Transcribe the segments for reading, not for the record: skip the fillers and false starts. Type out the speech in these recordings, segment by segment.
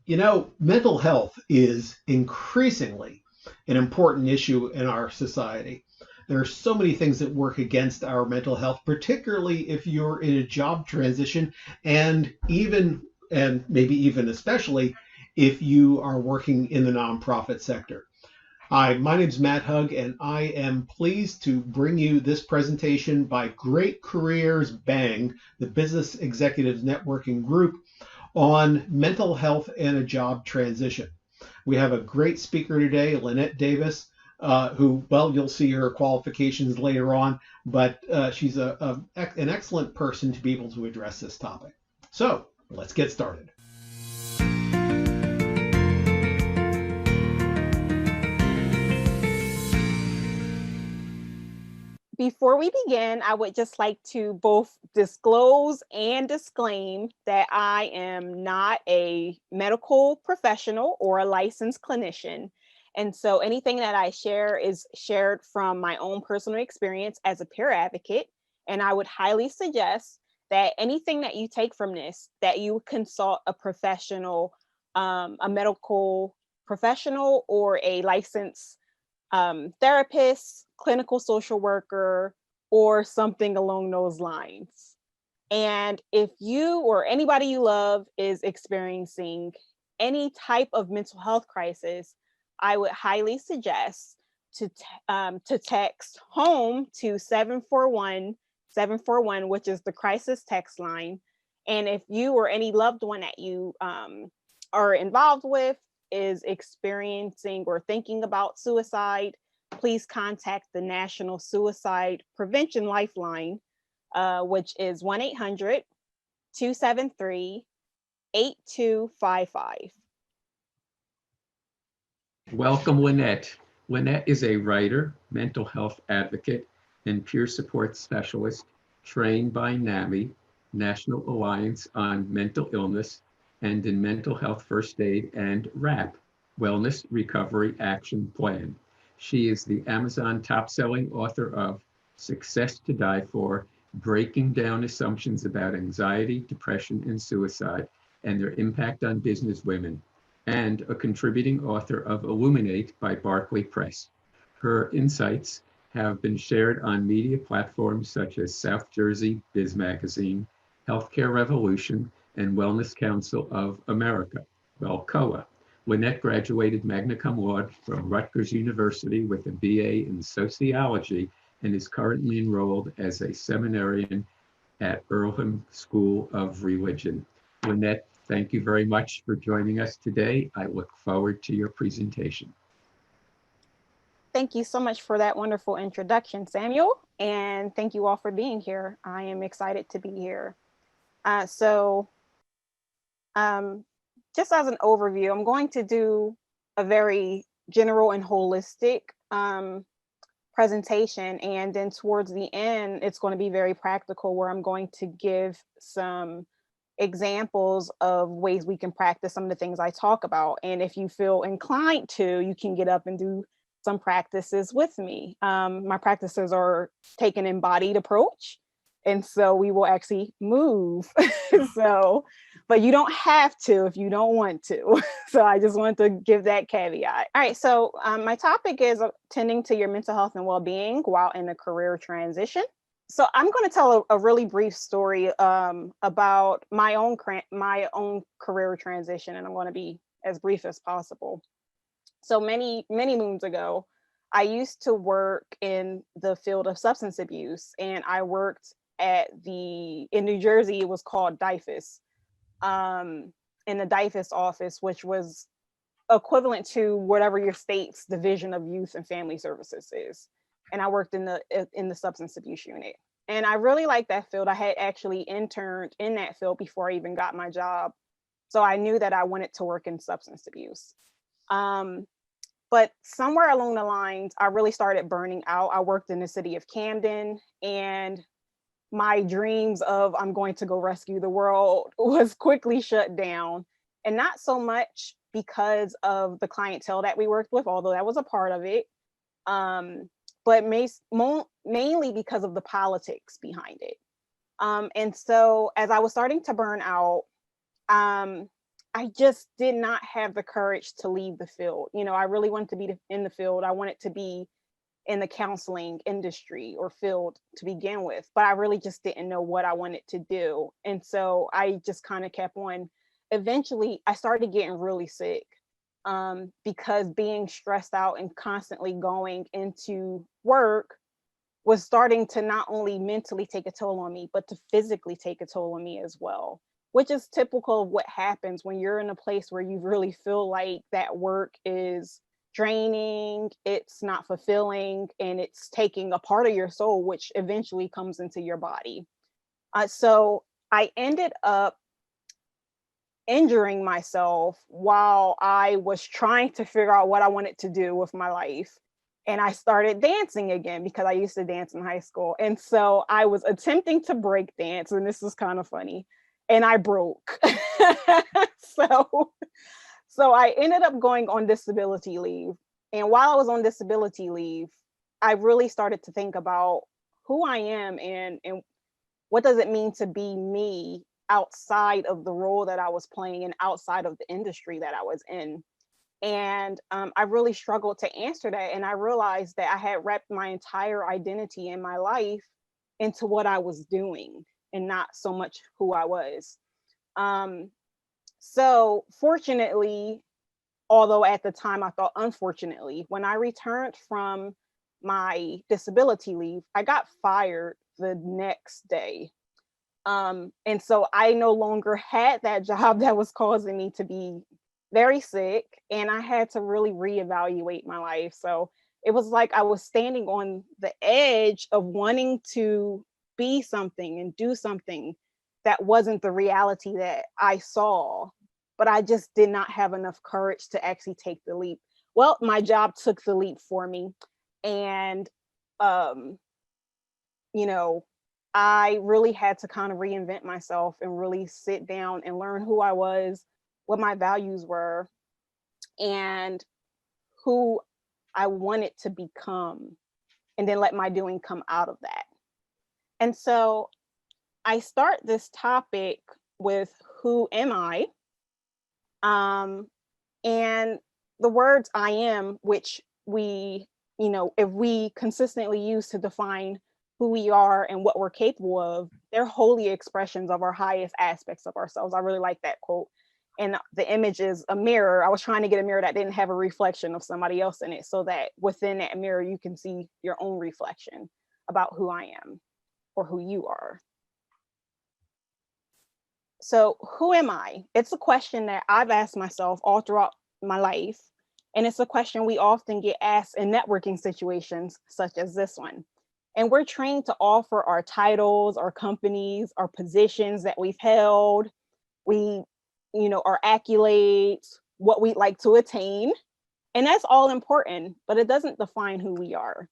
Mental health is increasingly an important issue in our society. There are so many things that work against our mental health, particularly if you're in a job transition, and maybe even especially if you are working in the nonprofit sector. Hi, my name is Matt Hugg, and I am pleased to bring you this presentation by Great Careers BENG, the Business Executives Networking Group, on mental health and a job transition. We have a great speaker today, Lynette Davis, who, well, you'll see her qualifications later on, but she's an excellent person to be able to address this topic. So let's get started. Before we begin, I would just like to both disclose and disclaim that I am not a medical professional or a licensed clinician. And so anything that I share is shared from my own personal experience as a peer advocate. And I would highly suggest that anything that you take from this, that you consult a professional, a medical professional or a licensed therapist, clinical social worker, or something along those lines. And if you or anybody you love is experiencing any type of mental health crisis, I would highly suggest to text home to 741-741, which is the crisis text line. And if you or any loved one that you are involved with is experiencing or thinking about suicide, please contact the National Suicide Prevention Lifeline, which is 1-800-273-8255. Welcome, Lynette. Lynette is a writer, mental health advocate, and peer support specialist trained by NAMI, National Alliance on Mental Illness, and in Mental Health First Aid and WRAP, Wellness Recovery Action Plan. She is the Amazon top-selling author of Success to Die For, Breaking Down Assumptions About Anxiety, Depression, and Suicide, and Their Impact on Business Women, and a contributing author of Illuminate by Barclay Press. Her insights have been shared on media platforms such as South Jersey Biz Magazine, Healthcare Revolution, and Wellness Council of America, WellCOA. Lynette graduated magna cum laude from Rutgers University with a BA in sociology and is currently enrolled as a seminarian at Earlham School of Religion. Lynette, thank you very much for joining us today. I look forward to your presentation. Thank you so much for that wonderful introduction, Samuel, and thank you all for being here. I am excited to be here. Just as an overview, I'm going to do a very general and holistic presentation, and then towards the end, it's going to be very practical, where I'm going to give some examples of ways we can practice some of the things I talk about. And if you feel inclined to, you can get up and do some practices with me. My practices are take an embodied approach. And so we will actually move. But you don't have to if you don't want to. So I just want to give that caveat. All right, so my topic is tending to your mental health and well-being while in a career transition. So I'm going to tell a really brief story about my own career transition, and I'm going to be as brief as possible. So many moons ago, I used to work in the field of substance abuse, and I worked in New Jersey, it was called DIFUS, in the DIFUS office, which was equivalent to whatever your state's Division of Youth and Family Services is. And I worked in the substance abuse unit. And I really liked that field. I had actually interned in that field before I even got my job. So I knew that I wanted to work in substance abuse. But somewhere along the lines, I really started burning out. I worked in the city of Camden, and my dreams of I'm going to go rescue the world was quickly shut down. And not so much because of the clientele that we worked with, although that was a part of it, but mainly because of the politics behind it. And so as I was starting to burn out, I I just did not have the courage to leave the field. You know, I really wanted to be in the field. I wanted to be in the counseling industry or field to begin with, but I really just didn't know what I wanted to do. And so I just kind of kept on. Eventually, I started getting really sick because being stressed out and constantly going into work was starting to not only mentally take a toll on me, but to physically take a toll on me as well, which is typical of what happens when you're in a place where you really feel like that work is draining, it's not fulfilling, and it's taking a part of your soul, which eventually comes into your body. So I ended up injuring myself while I was trying to figure out what I wanted to do with my life. And I started dancing again because I used to dance in high school. And so I was attempting to break dance, and this is kind of funny, and I broke. so so I ended up going on disability leave. And while I was on disability leave, I really started to think about who I am and what does it mean to be me outside of the role that I was playing and outside of the industry that I was in. And I really struggled to answer that. And I realized that I had wrapped my entire identity in my life into what I was doing and not so much who I was. So fortunately, although at the time I thought unfortunately, when I returned from my disability leave, I got fired the next day. And so I no longer had that job that was causing me to be very sick, and I had to really reevaluate my life. So it was like I was standing on the edge of wanting to be something and do something that wasn't the reality that I saw, but I just did not have enough courage to actually take the leap. Well, my job took the leap for me, and um, you know, I really had to kind of reinvent myself and really sit down and learn who I was, what my values were, and who I wanted to become, and then let my doing come out of that. And so I start this topic with who am I? Um, and the words I am, which we, if we consistently use to define who we are and what we're capable of, they're holy expressions of our highest aspects of ourselves. I really like that quote. And the image is a mirror. I was trying to get a mirror that didn't have a reflection of somebody else in it, so that within that mirror, you can see your own reflection about who I am or who you are. So who am I? It's a question that I've asked myself all throughout my life. And it's a question we often get asked in networking situations such as this one. And we're trained to offer our titles, our companies, our positions that we've held, our accolades, what we'd like to attain. And that's all important, but it doesn't define who we are.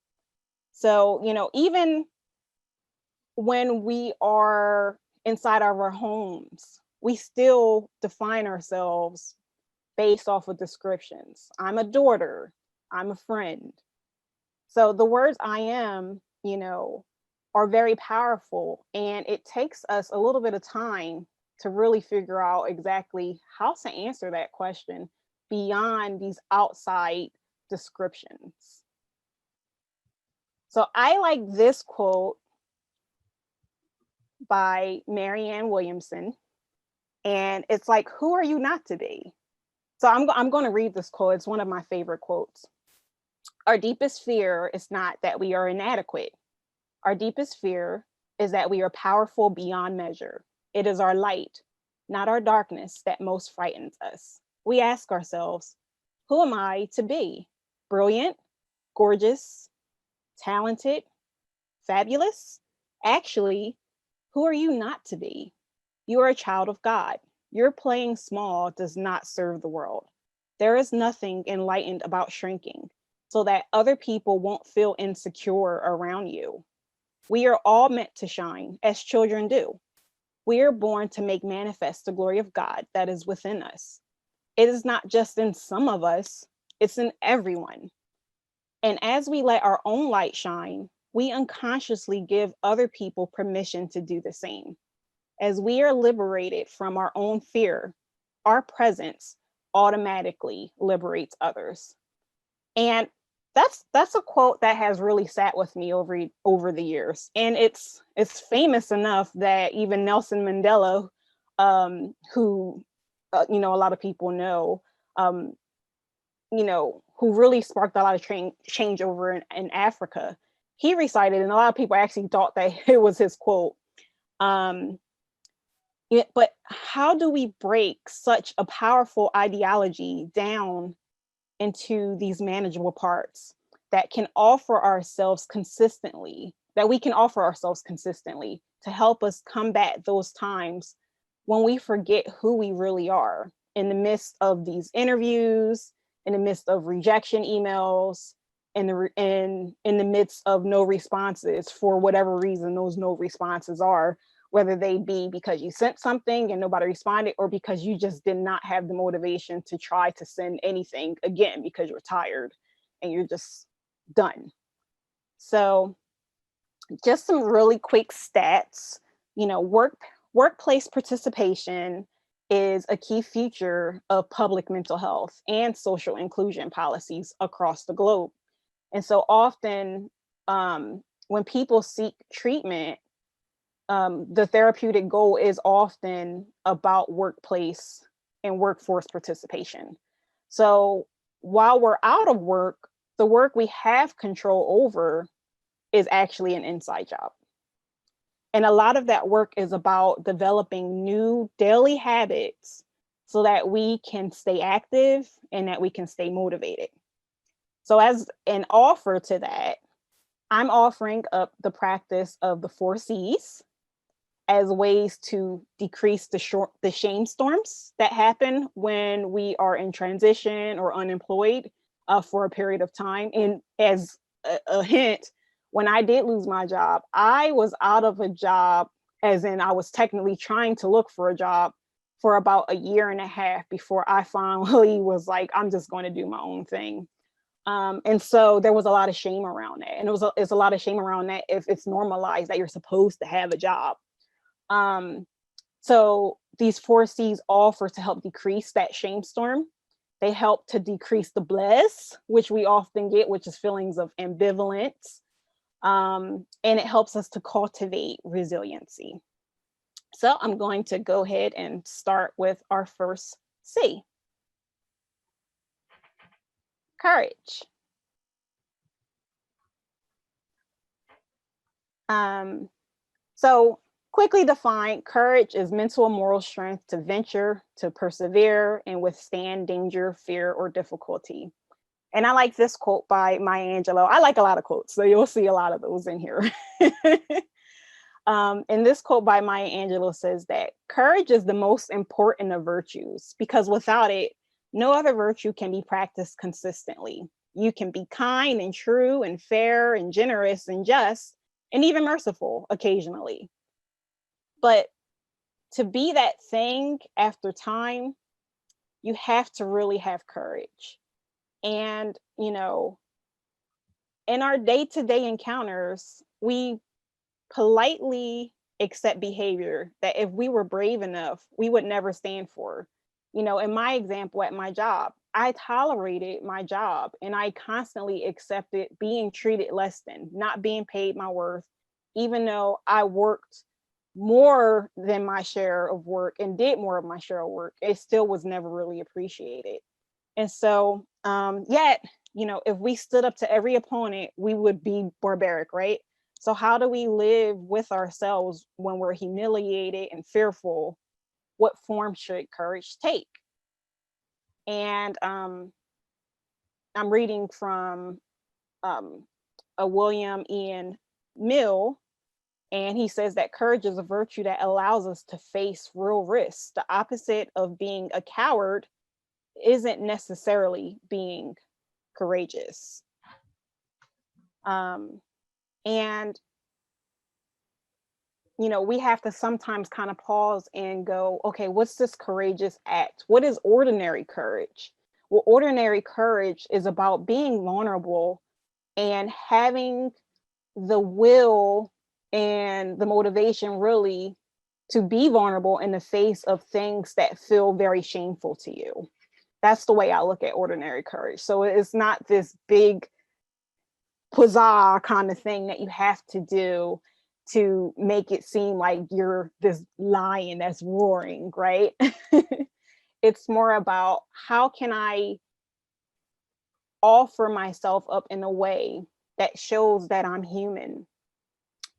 So, even when we are inside of our homes, we still define ourselves based off of descriptions. I'm a daughter, I'm a friend. So the words I am, are very powerful, and it takes us a little bit of time to really figure out exactly how to answer that question beyond these outside descriptions. So I like this quote by Marianne Williamson, and it's like, who are you not to be? So I'm going to read this quote. It's one of my favorite quotes. Our deepest fear is not that we are inadequate. Our deepest fear is that we are powerful beyond measure. It is our light, not our darkness, that most frightens us. We ask ourselves, who am I to be? Brilliant, gorgeous, talented, fabulous? Actually, who are you not to be? You are a child of God. Your playing small does not serve the world. There is nothing enlightened about shrinking so that other people won't feel insecure around you. We are all meant to shine as children do. We are born to make manifest the glory of God that is within us. It is not just in some of us, it's in everyone. And as we let our own light shine, we unconsciously give other people permission to do the same. As we are liberated from our own fear, our presence automatically liberates others. And that's a quote that has really sat with me over the years. And it's famous enough that even Nelson Mandela, who a lot of people know, who really sparked a lot of change over in Africa, he recited, and a lot of people actually thought that it was his quote. But how do we break such a powerful ideology down into these manageable parts that can offer ourselves consistently, that we can offer ourselves consistently to help us combat those times when we forget who we really are in the midst of these interviews, in the midst of rejection emails, in the midst of no responses for whatever reason those no responses are, whether they be because you sent something and nobody responded, or because you just did not have the motivation to try to send anything again because you're tired and you're just done. So just some really quick stats. Workplace participation is a key feature of public mental health and social inclusion policies across the globe. And so often when people seek treatment, the therapeutic goal is often about workplace and workforce participation. So while we're out of work, the work we have control over is actually an inside job. And a lot of that work is about developing new daily habits so that we can stay active and that we can stay motivated. So as an offer to that, I'm offering up the practice of the 4 C's as ways to decrease the shame storms that happen when we are in transition or unemployed for a period of time. And as a hint, when I did lose my job, I was out of a job, as in I was technically trying to look for a job for about a year and a half before I finally was like, I'm just going to do my own thing. And so there was a lot of shame around that. And it's a lot of shame around that if it's normalized that you're supposed to have a job. So these 4 C's offer to help decrease that shame storm. They help to decrease the bless, which we often get, which is feelings of ambivalence. And it helps us to cultivate resiliency. So I'm going to go ahead and start with our first C. Courage. So quickly defined, courage is mental and moral strength to venture, to persevere, and withstand danger, fear, or difficulty. And I like this quote by Maya Angelou. I like a lot of quotes, so you'll see a lot of those in here. And this quote by Maya Angelou says that courage is the most important of virtues because without it, no other virtue can be practiced consistently. You can be kind and true and fair and generous and just and even merciful occasionally. But to be that thing after time, you have to really have courage. And, in our day-to-day encounters, we politely accept behavior that if we were brave enough, we would never stand for. In my example at my job, I tolerated my job and I constantly accepted being treated less than, not being paid my worth, even though I worked more than my share of work and did more of my share of work. It still was never really appreciated. And so, yet, if we stood up to every opponent, we would be barbaric, right? So how do we live with ourselves when we're humiliated and fearful? What form should courage take? And I'm reading from a William Ian Mill, and he says that courage is a virtue that allows us to face real risks. The opposite of being a coward isn't necessarily being courageous. And we have to sometimes kind of pause and go, okay, what's this courageous act? What is ordinary courage? Well, ordinary courage is about being vulnerable and having the will and the motivation really to be vulnerable in the face of things that feel very shameful to you. That's the way I look at ordinary courage. So it's not this big huzzah kind of thing that you have to do to make it seem like you're this lion that's roaring, right? It's more about how can I offer myself up in a way that shows that I'm human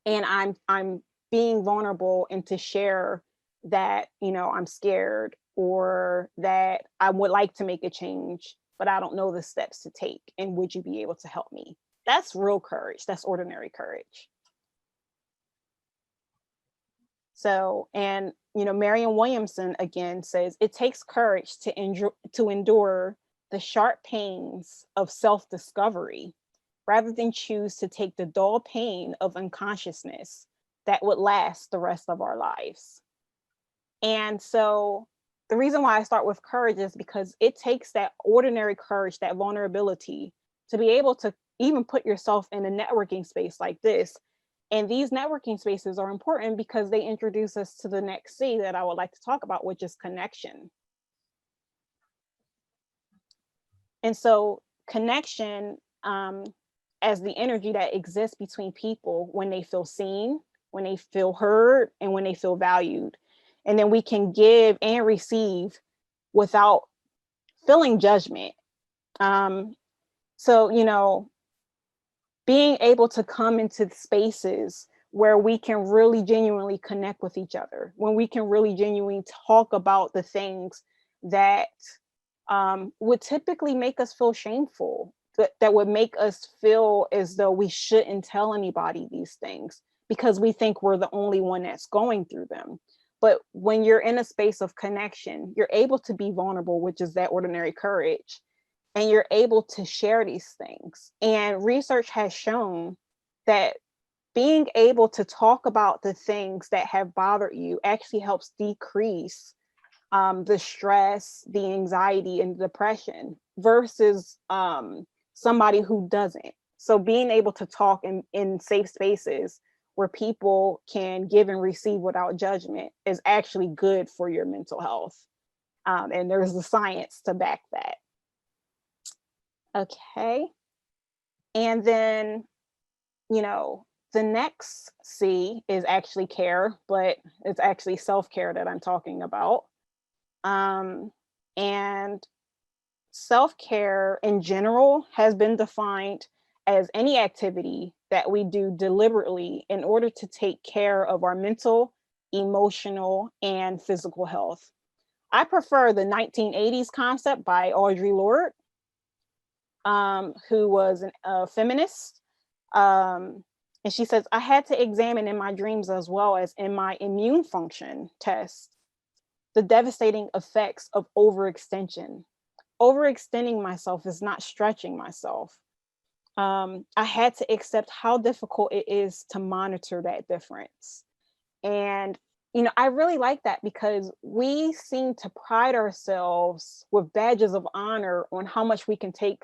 and I'm being vulnerable, and to share that, you know, I'm scared or that I would like to make a change, but I don't know the steps to take. And would you be able to help me? That's real courage. That's ordinary courage. So, and you know, Marianne Williamson again says it takes courage to endure the sharp pains of self-discovery rather than choose to take the dull pain of unconsciousness that would last the rest of our lives. And so the reason why I start with courage is because it takes that ordinary courage, that vulnerability, to be able to even put yourself in a networking space like this. And these networking spaces are important because they introduce us to the next C that I would like to talk about, which is connection. And so connection, as the energy that exists between people when they feel seen, when they feel heard, and when they feel valued. And then we can give and receive without feeling judgment. So, you know, being able to come into spaces where we can really genuinely connect with each other, when we can really genuinely talk about the things that would typically make us feel shameful, that would make us feel as though we shouldn't tell anybody these things because we think we're the only one that's going through them. But when you're in a space of connection, you're able to be vulnerable, which is that ordinary courage, and you're able to share these things. And research has shown that being able to talk about the things that have bothered you actually helps decrease the stress, the anxiety, and depression versus somebody who doesn't. So being able to talk in safe spaces where people can give and receive without judgment is actually good for your mental health. And there's the science to back that. Okay. And then, you know, the next C is actually care, but it's actually self-care that I'm talking about. And self-care in general has been defined as any activity that we do deliberately in order to take care of our mental, emotional, and physical health. I prefer the 1980s concept by Audre Lorde, who was a feminist. And she says, I had to examine in my dreams as well as in my immune function test the devastating effects of overextension. Overextending myself is not stretching myself. I had to accept how difficult it is to monitor that difference. And, you know, I really like that because we seem to pride ourselves with badges of honor on how much we can take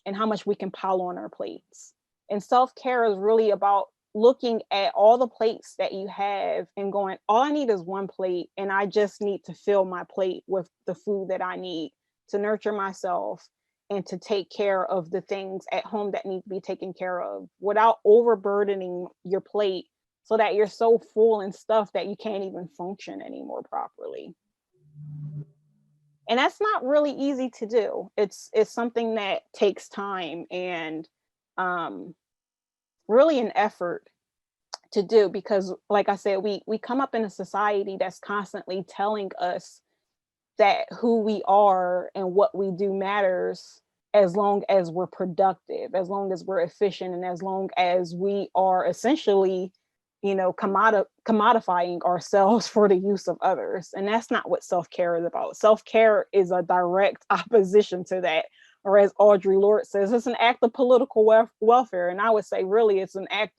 and how much we can pile on our plates. And self-care is really about looking at all the plates that you have and going, all I need is one plate, and I just need to fill my plate with the food that I need to nurture myself and to take care of the things at home that need to be taken care of without overburdening your plate so that you're so full and stuff that you can't even function anymore properly. And that's not really easy to do. It's something that takes time and really an effort to do, because like I said, we come up in a society that's constantly telling us that who we are and what we do matters as long as we're productive, as long as we're efficient, and as long as we are essentially, you know, commodifying ourselves for the use of others. And that's not what self-care is about. Self-care is a direct opposition to that. Or as Audre Lorde says, it's an act of political welfare. And I would say really it's an act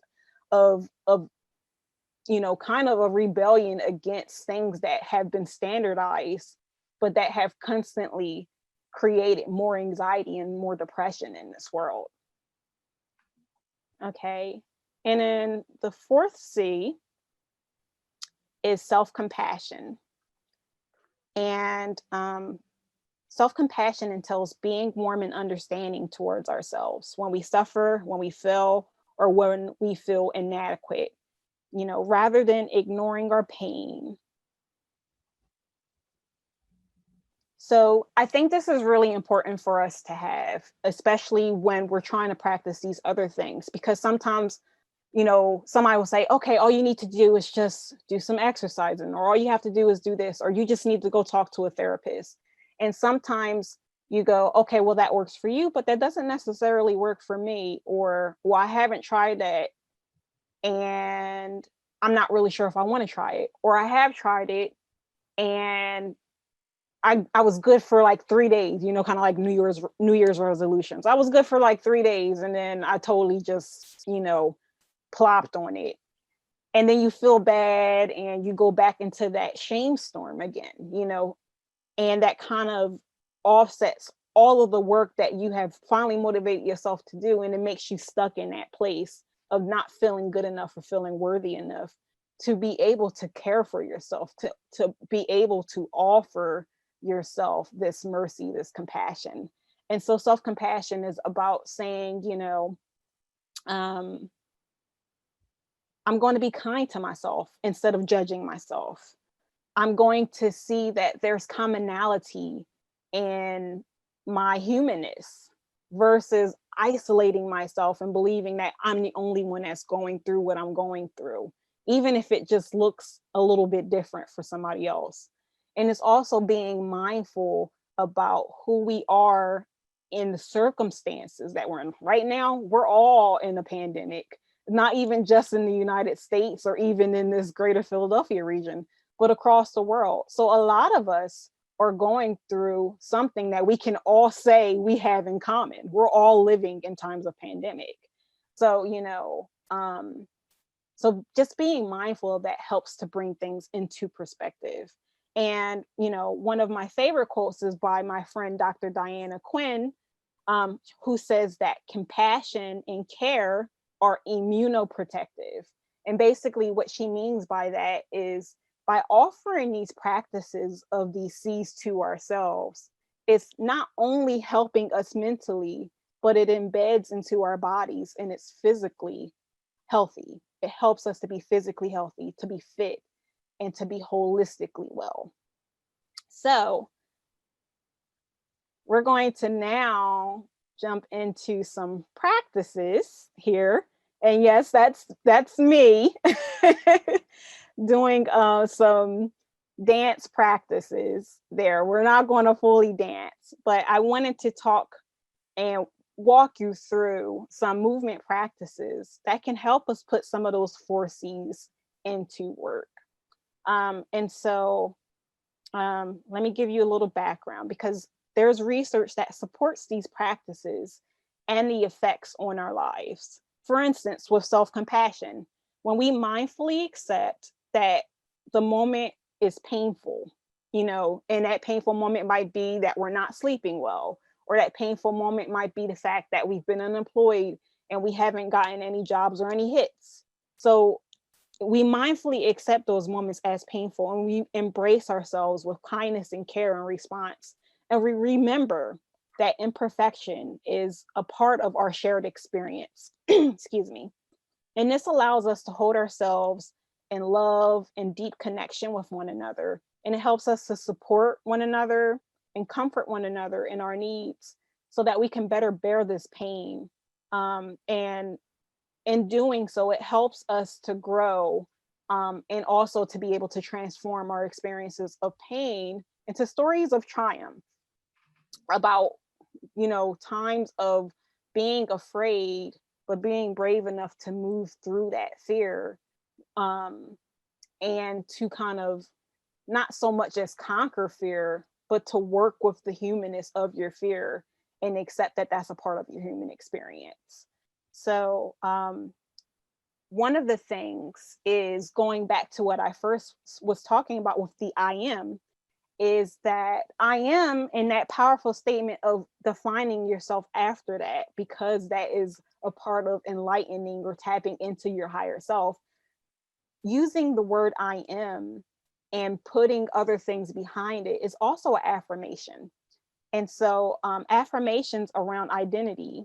of you know, kind of a rebellion against things that have been standardized, but that have constantly created more anxiety and more depression in this world. Okay. And then the fourth C is self-compassion. And self-compassion entails being warm and understanding towards ourselves when we suffer, when we fail, or when we feel inadequate, rather than ignoring our pain. So I think this is really important for us to have, especially when we're trying to practice these other things, because sometimes, somebody will say, okay, all you need to do is just do some exercising, or all you have to do is do this, or you just need to go talk to a therapist. And sometimes you go, okay, well, that works for you, but that doesn't necessarily work for me. Or, well, I haven't tried that and I'm not really sure if I want to try it. Or I have tried it and I was good for like 3 days, kind of like New Year's resolutions. I was good for like 3 days and then I totally just, plopped on it. And then you feel bad and you go back into that shame storm again, and that kind of offsets all of the work that you have finally motivated yourself to do. And it makes you stuck in that place of not feeling good enough or feeling worthy enough to be able to care for yourself, to be able to offer yourself this mercy, this compassion. And so self-compassion is about saying, I'm going to be kind to myself instead of judging myself. I'm going to see that there's commonality in my humanness versus isolating myself and believing that I'm the only one that's going through what I'm going through, even if it just looks a little bit different for somebody else. And it's also being mindful about who we are in the circumstances that we're in. Right now, we're all in a pandemic, not even just in the United States or even in this greater Philadelphia region, but across the world. So a lot of us are going through something that we can all say we have in common. We're all living in times of pandemic. So, so just being mindful of that helps to bring things into perspective. And, one of my favorite quotes is by my friend, Dr. Diana Quinn, who says that compassion and care are immunoprotective. And basically what she means by that is by offering these practices of these C's to ourselves, it's not only helping us mentally, but it embeds into our bodies and it's physically healthy. It helps us to be physically healthy, to be fit, and to be holistically well. So we're going to now jump into some practices here. And yes, that's me doing some dance practices there. We're not going to fully dance, but I wanted to talk and walk you through some movement practices that can help us put some of those 4 C's into work. And so let me give you a little background, because there's research that supports these practices and the effects on our lives. For instance, with self-compassion, when we mindfully accept that the moment is painful, and that painful moment might be that we're not sleeping well, or that painful moment might be the fact that we've been unemployed and we haven't gotten any jobs or any hits. So we mindfully accept those moments as painful and we embrace ourselves with kindness and care in response. And we remember that imperfection is a part of our shared experience. Excuse me. And this allows us to hold ourselves in love and deep connection with one another. And it helps us to support one another and comfort one another in our needs so that we can better bear this pain. And in doing so, it helps us to grow and also to be able to transform our experiences of pain into stories of triumph about, times of being afraid, but being brave enough to move through that fear and to kind of not so much as conquer fear, but to work with the humanness of your fear and accept that that's a part of your human experience. So one of the things is going back to what I first was talking about with the I am, is that I am in that powerful statement of defining yourself after that, because that is a part of enlightening or tapping into your higher self. using the word I am and putting other things behind it is also an affirmation. And so affirmations around identity,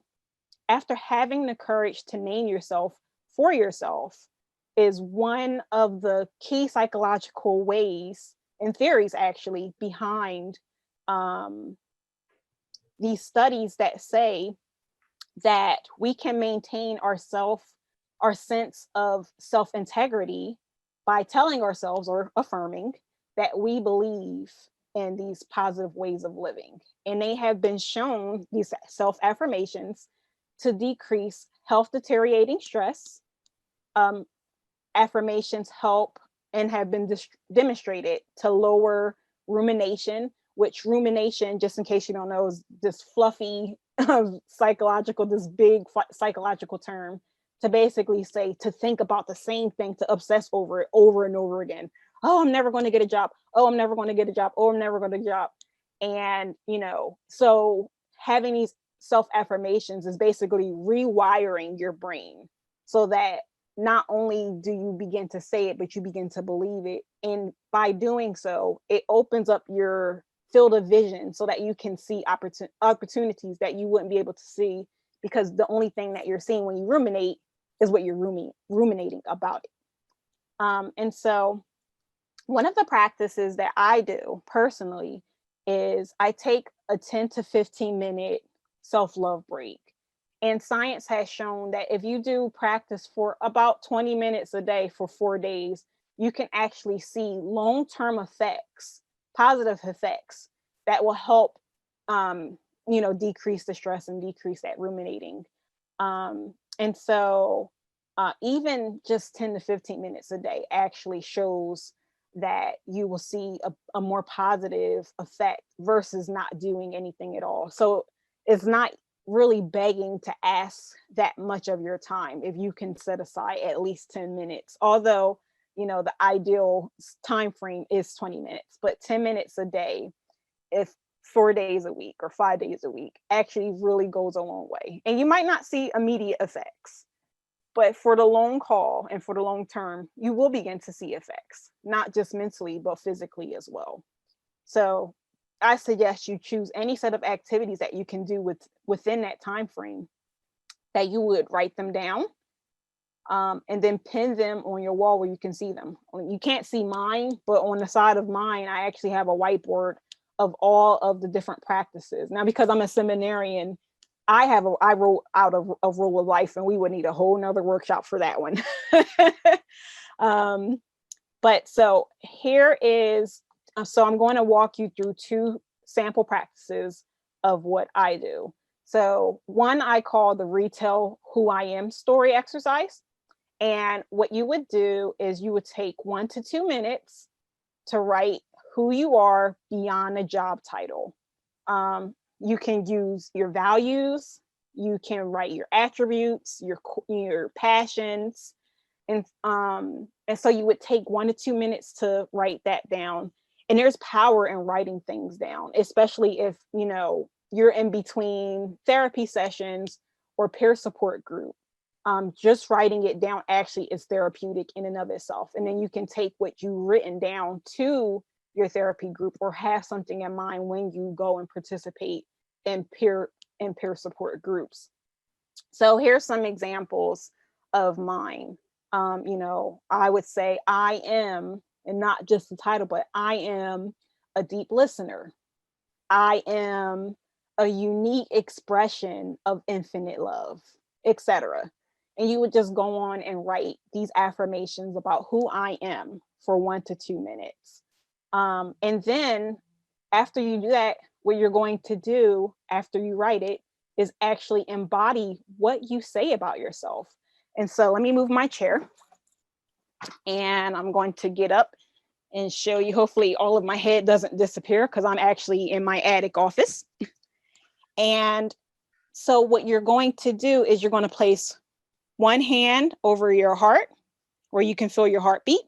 after having the courage to name yourself for yourself, is one of the key psychological ways and theories actually behind these studies that say that we can maintain our sense of self-integrity by telling ourselves or affirming that we believe in these positive ways of living. And they have been shown, these self-affirmations, to decrease health deteriorating stress. Affirmations help and have been demonstrated to lower rumination, which rumination, just in case you don't know, is this fluffy psychological, this big psychological term to basically say to think about the same thing, to obsess over it over and over again. Oh, I'm never going to get a job. Oh, I'm never going to get a job. Oh, I'm never going to get a job. And, so having these self-affirmations is basically rewiring your brain so that not only do you begin to say it, but you begin to believe it. And by doing so, it opens up your field of vision so that you can see opportunities that you wouldn't be able to see, because the only thing that you're seeing when you ruminate is what you're ruminating about it. And so one of the practices that I do personally is I take a 10 to 15 minute self-love break. And science has shown that if you do practice for about 20 minutes a day for 4 days, you can actually see long-term effects, positive effects that will help, decrease the stress and decrease that ruminating. And so even just 10 to 15 minutes a day actually shows that you will see a more positive effect versus not doing anything at all. So it's not really begging to ask that much of your time if you can set aside at least 10 minutes, although the ideal time frame is 20 minutes, but 10 minutes a day, if 4 days a week or 5 days a week, actually really goes a long way. And you might not see immediate effects, but for the long haul and for the long term, you will begin to see effects, not just mentally, but physically as well. So I suggest you choose any set of activities that you can do within that time frame, that you would write them down, and then pin them on your wall where you can see them. You can't see mine, but on the side of mine, I actually have a whiteboard of all of the different practices. Now, because I'm a seminarian, I wrote out a rule of life, and we would need a whole nother workshop for that one. But so here is, so I'm going to walk you through 2 sample practices of what I do. So one I call the retell who I am story exercise. And what you would do is you would take 1 to 2 minutes to write who you are beyond a job title. You can use your values, you can write your attributes, your passions. And so you would take 1 to 2 minutes to write that down. And there's power in writing things down, especially if, you're in between therapy sessions or peer support group. Just writing it down actually is therapeutic in and of itself. And then you can take what you've written down to your therapy group or have something in mind when you go and participate in peer support groups. So here's some examples of mine. I would say I am, and not just the title, but I am a deep listener. I am a unique expression of infinite love, etc. And you would just go on and write these affirmations about who I am for 1 to 2 minutes. And then after you do that, what you're going to do after you write it is actually embody what you say about yourself. And so let me move my chair, and I'm going to get up and show you. Hopefully all of my head doesn't disappear because I'm actually in my attic office. And so what you're going to do is you're going to place one hand over your heart where you can feel your heartbeat,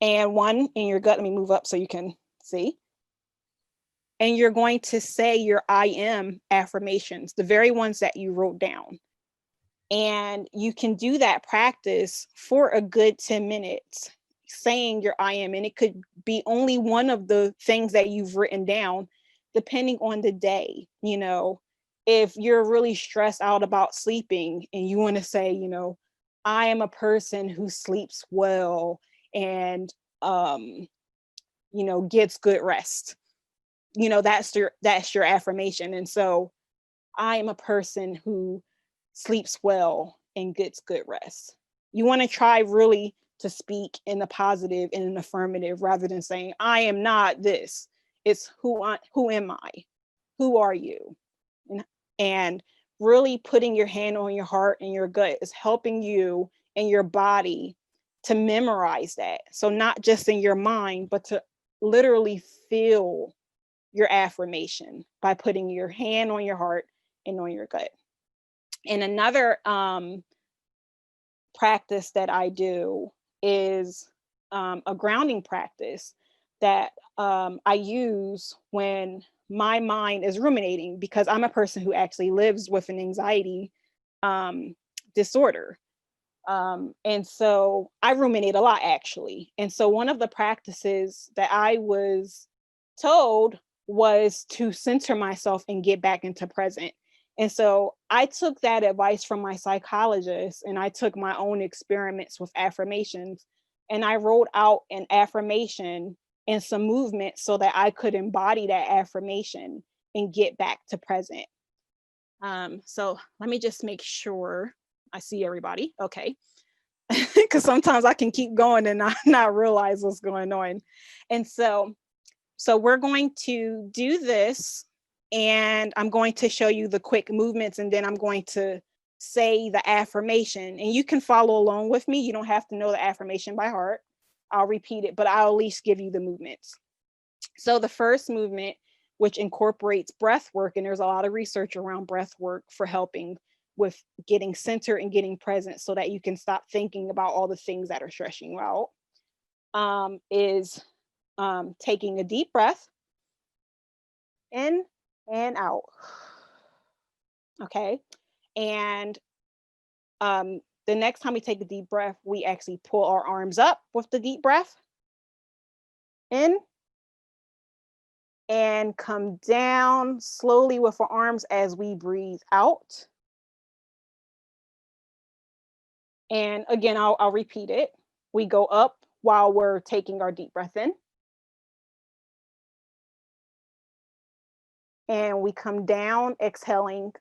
and one in your gut. Let me move up so you can see. And you're going to say your I am affirmations, the very ones that you wrote down. And you can do that practice for a good 10 minutes, saying your I am. And it could be only one of the things that you've written down, depending on the day. You know, if you're really stressed out about sleeping and you want to say, you know, I am a person who sleeps well and, you know, gets good rest. You know, that's your affirmation. And so I am a person who sleeps well and gets good rest. You want to try really to speak in the positive and an affirmative rather than saying, I am not this. It's who am I? Who are you? And really putting your hand on your heart and your gut is helping you and your body to memorize that. So not just in your mind, but to literally feel your affirmation by putting your hand on your heart and on your gut. And another practice that I do is a grounding practice that I use when my mind is ruminating, because I'm a person who actually lives with an anxiety disorder. And so I ruminate a lot, actually. And so one of the practices that I was told was to center myself and get back into present. And so I took that advice from my psychologist and I took my own experiments with affirmations and I wrote out an affirmation and some movement so that I could embody that affirmation and get back to present. So let me just make sure I see everybody. Okay. Because sometimes I can keep going and not realize what's going on. And so we're going to do this and I'm going to show you the quick movements and then I'm going to say the affirmation and you can follow along with me. You don't have to know the affirmation by heart. I'll repeat it, but I'll at least give you the movements. So the first movement, which incorporates breath work, and there's a lot of research around breath work for helping with getting centered and getting present so that you can stop thinking about all the things that are stressing you out, is taking a deep breath in and out. Okay. And the next time we take a deep breath, we actually pull our arms up with the deep breath in and come down slowly with our arms as we breathe out. And again, I'll repeat it. We go up while we're taking our deep breath in. And we come down, exhaling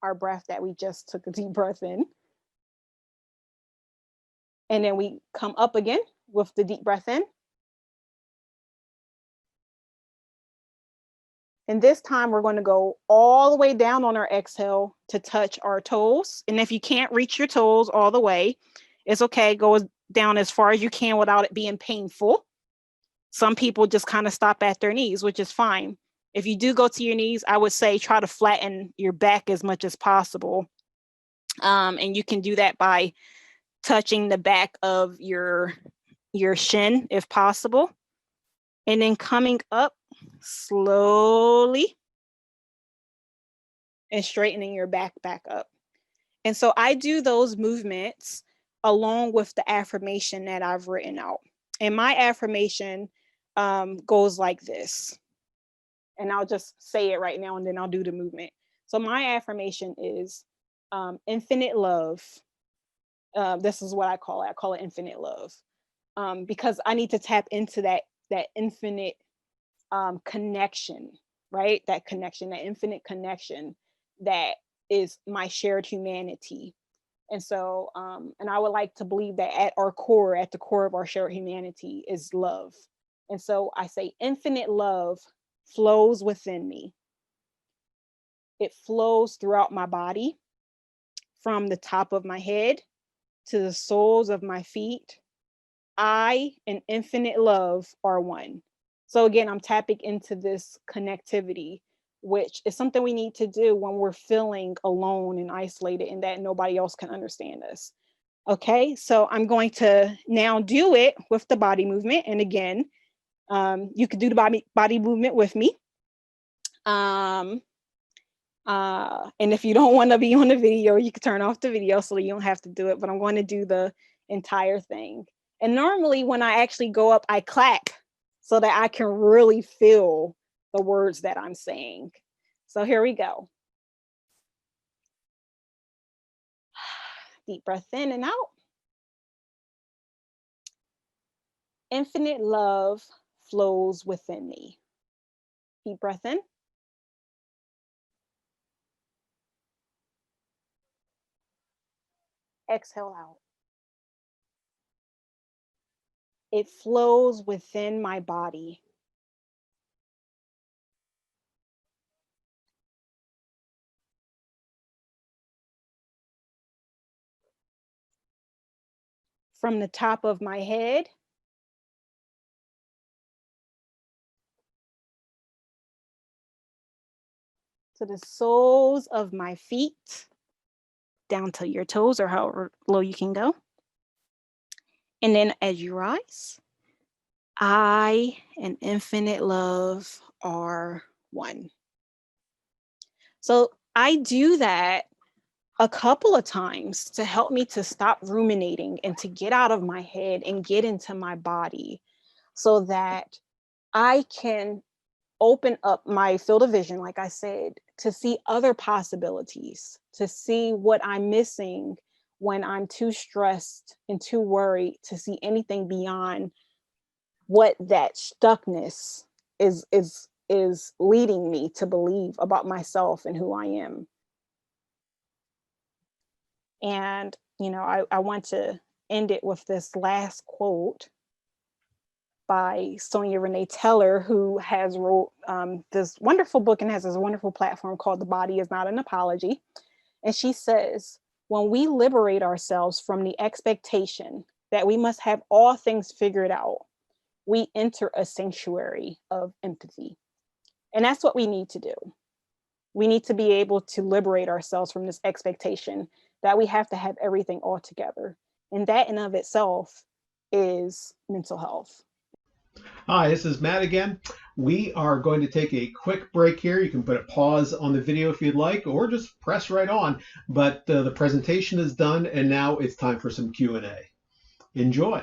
our breath that we just took a deep breath in. And then we come up again with the deep breath in. And this time we're going to go all the way down on our exhale to touch our toes. And if you can't reach your toes all the way, it's okay. Go down as far as you can without it being painful. Some people just kind of stop at their knees, which is fine. If you do go to your knees, I would say try to flatten your back as much as possible. And you can do that by touching the back of your shin if possible. And then coming up slowly and straightening your back up. And so I do those movements along with the affirmation that I've written out. And my affirmation goes like this. And I'll just say it right now and then I'll do the movement. So my affirmation is infinite love. This is what I call it. I call it infinite love because I need to tap into that infinite connection, right? That connection, that infinite connection that is my shared humanity. And so, and I would like to believe that at the core of our shared humanity is love. And so I say infinite love flows within me. It flows throughout my body, from the top of my head to the soles of my feet. I and infinite love are one. So again, I'm tapping into this connectivity, which is something we need to do when we're feeling alone and isolated and that nobody else can understand us. Okay, so I'm going to now do it with the body movement. And again, you could do the body movement with me. And if you don't want to be on the video, you can turn off the video so that you don't have to do it, but I'm going to do the entire thing. And normally when I actually go up, I clap so that I can really feel the words that I'm saying. So here we go. Deep breath in and out. Infinite love flows within me. Deep breath in. Exhale out. It flows within my body. From the top of my head to the soles of my feet, down to your toes or however low you can go. And then as you rise, I and infinite love are one. So I do that a couple of times to help me to stop ruminating and to get out of my head and get into my body so that I can open up my field of vision, like I said, to see other possibilities, to see what I'm missing when I'm too stressed and too worried to see anything beyond what that stuckness is leading me to believe about myself and who I am. And, you know, I want to end it with this last quote by Sonia Renee Teller, who has wrote this wonderful book and has this wonderful platform called The Body Is Not an Apology. And she says, when we liberate ourselves from the expectation that we must have all things figured out, we enter a sanctuary of empathy. And that's what we need to do. We need to be able to liberate ourselves from this expectation that we have to have everything all together. And that in of itself is mental health. Hi, this is Matt again. We are going to take a quick break here. You can put a pause on the video if you'd like, or just press right on. But the presentation is done, and now it's time for some Q&A. Enjoy.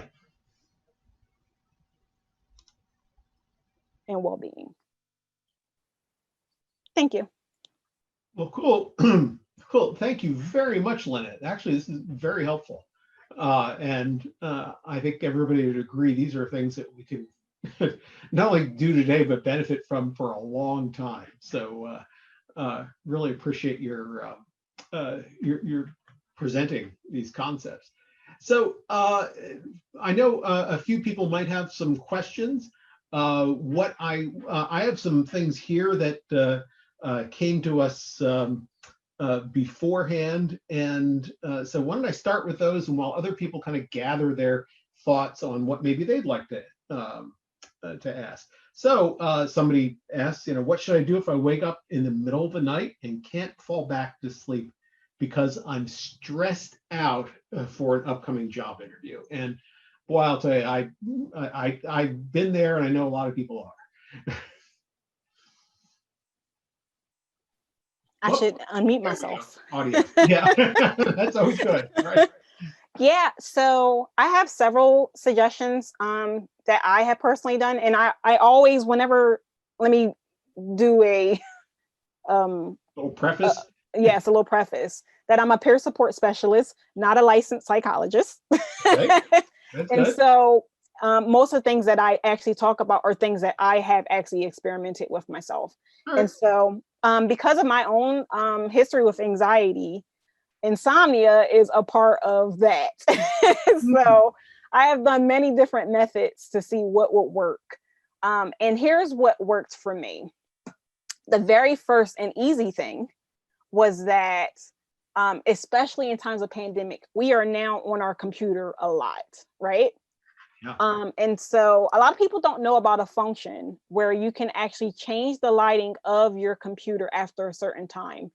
And well-being. Thank you. Well, cool. Cool. Thank you very much, Lynette. Actually, this is very helpful. And I think everybody would agree these are things that we can not only do today, but benefit from for a long time. So really appreciate your presenting these concepts. So I know a few people might have some questions. I have some things here that came to us beforehand, and so why don't I start with those, and while other people kind of gather their thoughts on what maybe they'd like to ask. So somebody asks, what should I do if I wake up in the middle of the night and can't fall back to sleep because I'm stressed out for an upcoming job interview? And boy, I'll tell you, I've been there, and I know a lot of people are. I should unmute myself. Audio. Yeah, that's always good, right? Yeah, so I have several suggestions that I have personally done, and I always, whenever, let me do a little preface. Yes, a little preface that I'm a peer support specialist, not a licensed psychologist. Okay. That's And good. so most of the things that I actually talk about are things that I have actually experimented with myself. Right. And so because of my own history with anxiety, insomnia is a part of that. So I have done many different methods to see what would work. And here's what worked for me. The very first and easy thing was that, especially in times of pandemic, we are now on our computer a lot, right? Yeah. And so a lot of people don't know about a function where you can actually change the lighting of your computer after a certain time,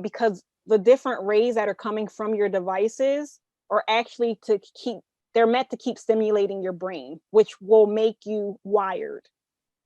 because the different rays that are coming from your devices are actually they're meant to keep stimulating your brain, which will make you wired.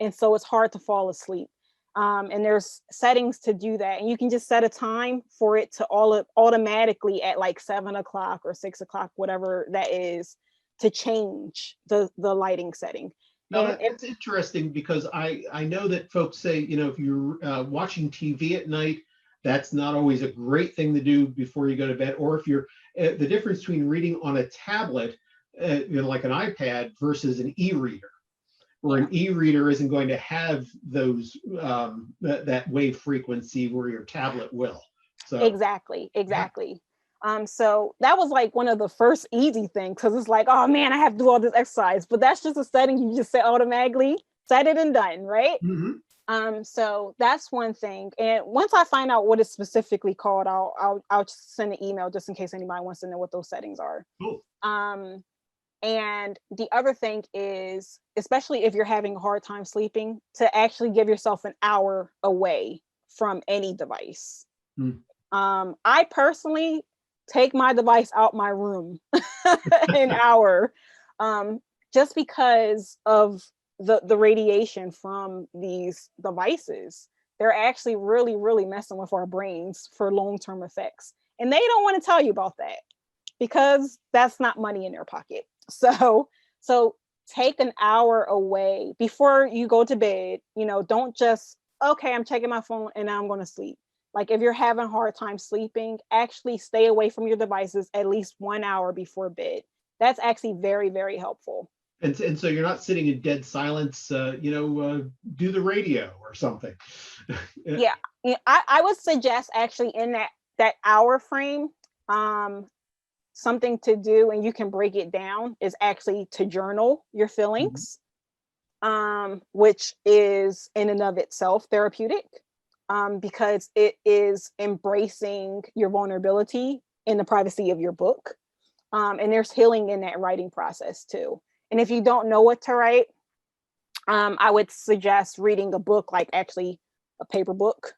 And so it's hard to fall asleep. And there's settings to do that. And you can just set a time for it to automatically at like 7 o'clock or 6 o'clock, whatever that is, to change the lighting setting. Now that's interesting, because I know that folks say, if you're watching TV at night, that's not always a great thing to do before you go to bed. Or if you're the difference between reading on a tablet, like an iPad, versus an e-reader, where an e-reader isn't going to have those that wave frequency where your tablet will. So exactly. So that was like one of the first easy things, because it's like, oh man, I have to do all this exercise, but that's just a setting you just set automatically, set it and done, right? Mm-hmm. So that's one thing. And once I find out what it's specifically called, I'll send an email just in case anybody wants to know what those settings are. Cool. And the other thing is, especially if you're having a hard time sleeping, to actually give yourself an hour away from any device. I personally take my device out my room an hour, just because of the radiation from these devices. They're actually really, really messing with our brains for long-term effects. And they don't want to tell you about that, because that's not money in their pocket. So take an hour away before you go to bed. Don't just, okay, I'm checking my phone and now I'm going to sleep. Like, if you're having a hard time sleeping, actually stay away from your devices at least 1 hour before bed. That's actually very, very helpful. And so you're not sitting in dead silence, do the radio or something. Yeah. I would suggest actually in that hour frame, something to do, and you can break it down, is actually to journal your feelings, which is in and of itself therapeutic, because it is embracing your vulnerability in the privacy of your book. And there's healing in that writing process too. And if you don't know what to write, I would suggest reading a book, like actually a paper book,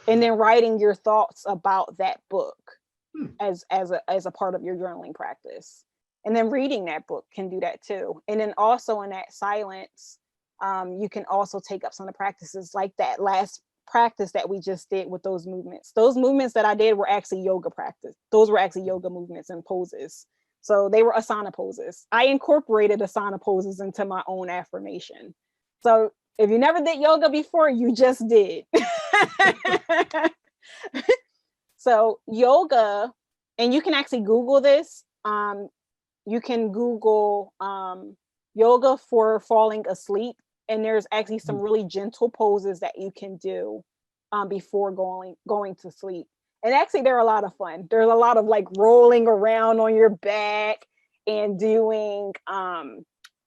and then writing your thoughts about that book as a part of your journaling practice. And then reading that book can do that too. And then also in that silence, you can also take up some of the practices, like that last practice that we just did with those movements. Those movements that I did were actually yoga practice. Those were actually yoga movements and poses. So they were asana poses. I incorporated asana poses into my own affirmation. So if you never did yoga before, you just did. So yoga, and you can actually Google this. You can Google yoga for falling asleep. And there's actually some really gentle poses that you can do before going to sleep. And actually, they're a lot of fun. There's a lot of like rolling around on your back and doing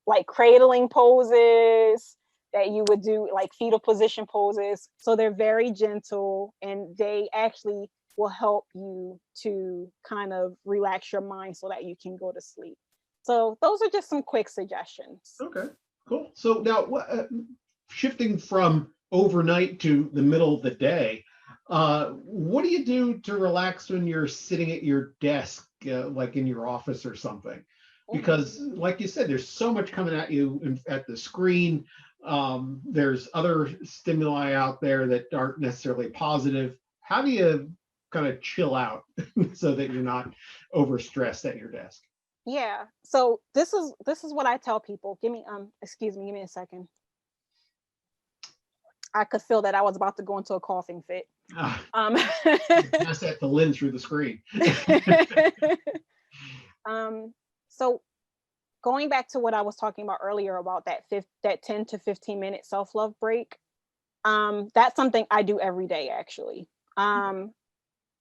like cradling poses that you would do, like fetal position poses. So they're very gentle, and they actually will help you to kind of relax your mind so that you can go to sleep. So those are just some quick suggestions. Okay, cool. So now, shifting from overnight to the middle of the day, what do you do to relax when you're sitting at your desk, like in your office or something? Because, like you said, there's so much coming at you at the screen. There's other stimuli out there that aren't necessarily positive. How do you kind of chill out so that you're not overstressed at your desk? Yeah. So this is what I tell people. Give me a second. I could feel that I was about to go into a coughing fit. Just have to lens through the screen. So going back to what I was talking about earlier about that 10 to 15 minute self-love break, that's something I do every day, actually.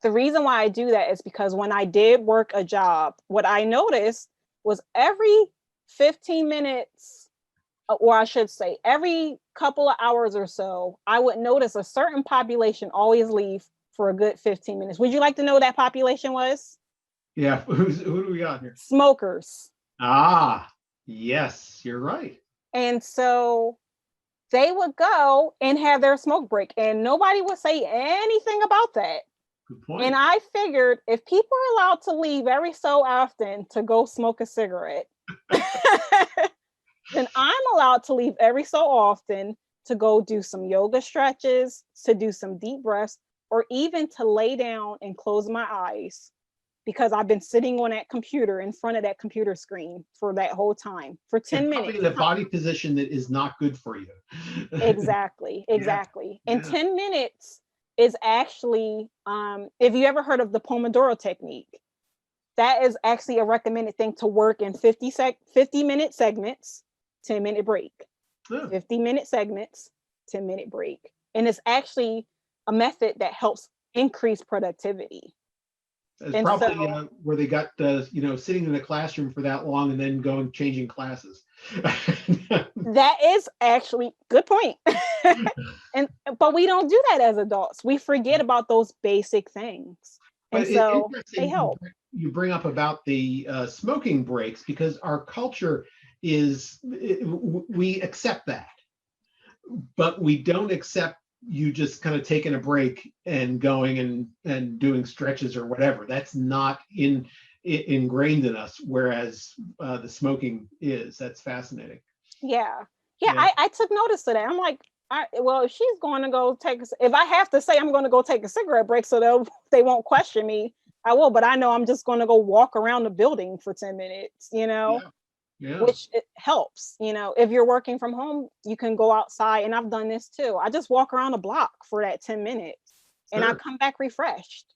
The reason why I do that is because when I did work a job, what I noticed was every 15 minutes, or I should say every couple of hours or so, I would notice a certain population always leave for a good 15 minutes. Would you like to know who that population was? Yeah, who do we got here? Smokers. Ah, yes, you're right. And so they would go and have their smoke break, and nobody would say anything about that. Good point. And I figured, if people are allowed to leave every so often to go smoke a cigarette, then I'm allowed to leave every so often to go do some yoga stretches, to do some deep breaths, or even to lay down and close my eyes, because I've been sitting on that computer, in front of that computer screen for that whole time, for 10 And minutes. probably in a body position that is not good for you. Exactly, Yeah, exactly. And yeah. 10 minutes is actually, if you ever heard of the Pomodoro technique, that is actually a recommended thing to work in 50-minute segments, 10-minute break. Yeah. 50-minute segments, 10-minute break. And it's actually a method that helps increase productivity. It's And so probably where they got sitting in a classroom for that long and then going changing classes. that is actually good point. But we don't do that as adults. We forget about those basic things. And But it's so they interesting help. you bring up about the smoking breaks, because our culture is we accept that, but we don't accept you just kind of taking a break and going and doing stretches or whatever. That's not ingrained in us, whereas the smoking is. That's fascinating. Yeah. Yeah, Yeah, I took notice of that. I'm like, well, if she's going to go take, if I have to say I'm going to go take a cigarette break so they won't question me, I will. But I know I'm just going to go walk around the building for 10 minutes, yeah, yeah. which it helps. If you're working from home, you can go outside. And I've done this too. I just walk around the block for that 10 minutes and I Sure. come back refreshed.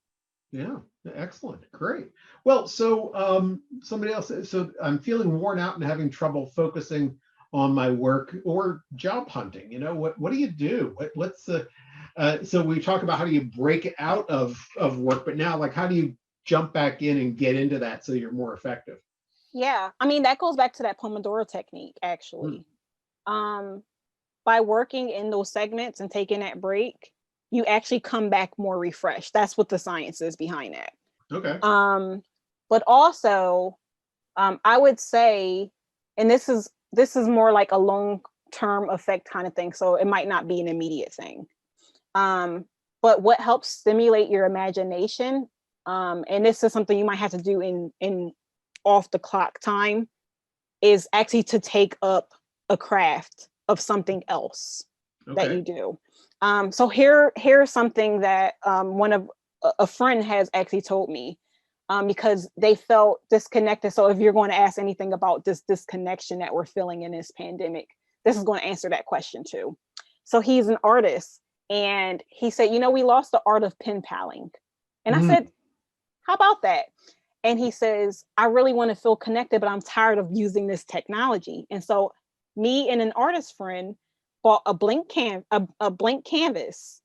Yeah, excellent, great. Well, so somebody else. So I'm feeling worn out and having trouble focusing on my work or job hunting. What do you do? What's the so we talk about how do you break out of work, but now, like, how do you jump back in and get into that so you're more effective? Yeah. I mean, that goes back to that Pomodoro technique, Hmm. actually. By working in those segments and taking that break, you actually come back more refreshed. That's what the science is behind that. Okay. But also, I would say, and this is more like a long-term effect kind of thing, so it might not be an immediate thing. But what helps stimulate your imagination, and this is something you might have to do in off the clock time, is actually to take up a craft of something else that Okay. you do. So here's something that one of a friend has actually told me, because they felt disconnected. So if you're going to ask anything about this disconnection that we're feeling in this pandemic, this is going to answer that question too. So he's an artist, and he said, we lost the art of pen paling. And I Mm, said, how about that? And he says, I really want to feel connected, but I'm tired of using this technology. And so me and an artist friend bought a blank canvas,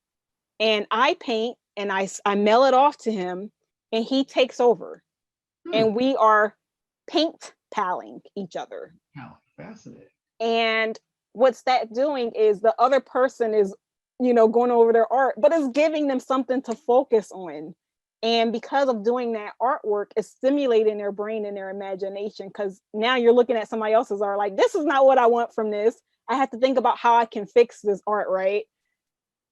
and I paint and I mail it off to him, and he takes over, hmm. and we are paint paling each other. How fascinating. And what's that doing is the other person is, going over their art, but it's giving them something to focus on. And because of doing that artwork, it's stimulating their brain and their imagination, because now you're looking at somebody else's art like, this is not what I want from this. I have to think about how I can fix this art, right?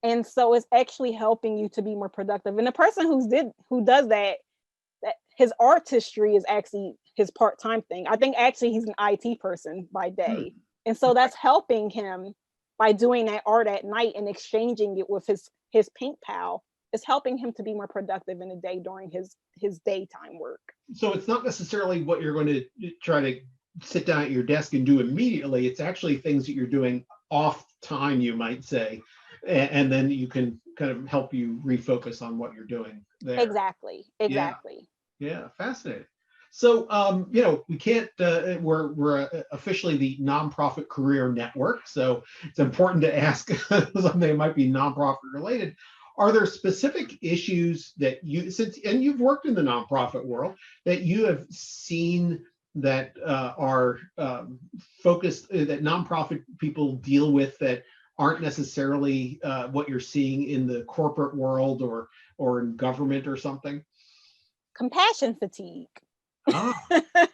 And so it's actually helping you to be more productive. And the person who does that his artistry is actually his part-time thing. I think actually he's an IT person by day. Hmm. And so that's helping him by doing that art at night and exchanging it with his paint pal. Is helping him to be more productive in the day during his daytime work. So it's not necessarily what you're going to try to sit down at your desk and do immediately. It's actually things that you're doing off time, you might say, and then you can kind of help you refocus on what you're doing there. Exactly. Yeah, Exactly. yeah, fascinating. So, we can't. We're officially the Nonprofit Career Network, so it's important to ask something that might be nonprofit related. Are there specific issues that and you've worked in the nonprofit world, that you have seen that are focused, that nonprofit people deal with, that aren't necessarily what you're seeing in the corporate world or in government or something? Compassion fatigue. Ah,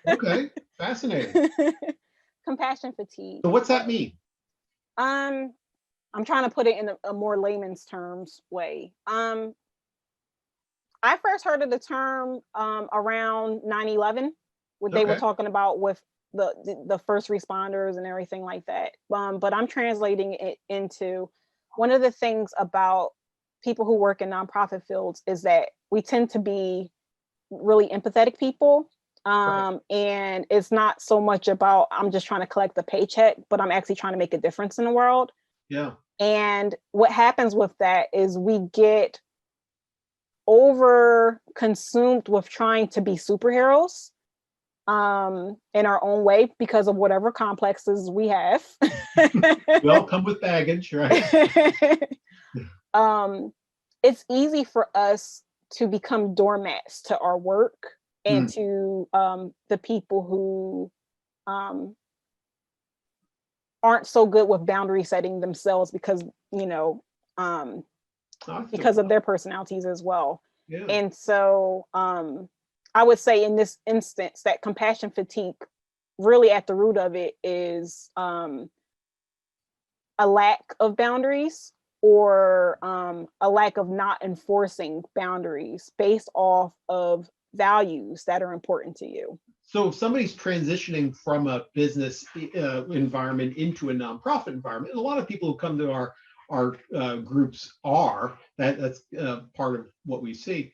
okay, fascinating. Compassion fatigue. So what's that mean? Um, I'm trying to put it in a more layman's terms way. I first heard of the term around 9/11, what they were Okay. talking about with the first responders and everything like that. But I'm translating it into, one of the things about people who work in nonprofit fields is that we tend to be really empathetic people. Right. And it's not so much about, I'm just trying to collect a paycheck, but I'm actually trying to make a difference in the world. Yeah. And what happens with that is we get over consumed with trying to be superheroes in our own way because of whatever complexes we have. We all come with baggage, right? It's easy for us to become doormats to our work and to the people who aren't so good with boundary setting themselves because, because of their personalities as well. Yeah. And so I would say in this instance that compassion fatigue, really at the root of it is a lack of boundaries, or a lack of not enforcing boundaries based off of values that are important to you. So if somebody's transitioning from a business environment into a nonprofit environment, and a lot of people who come to our groups that's part of what we see,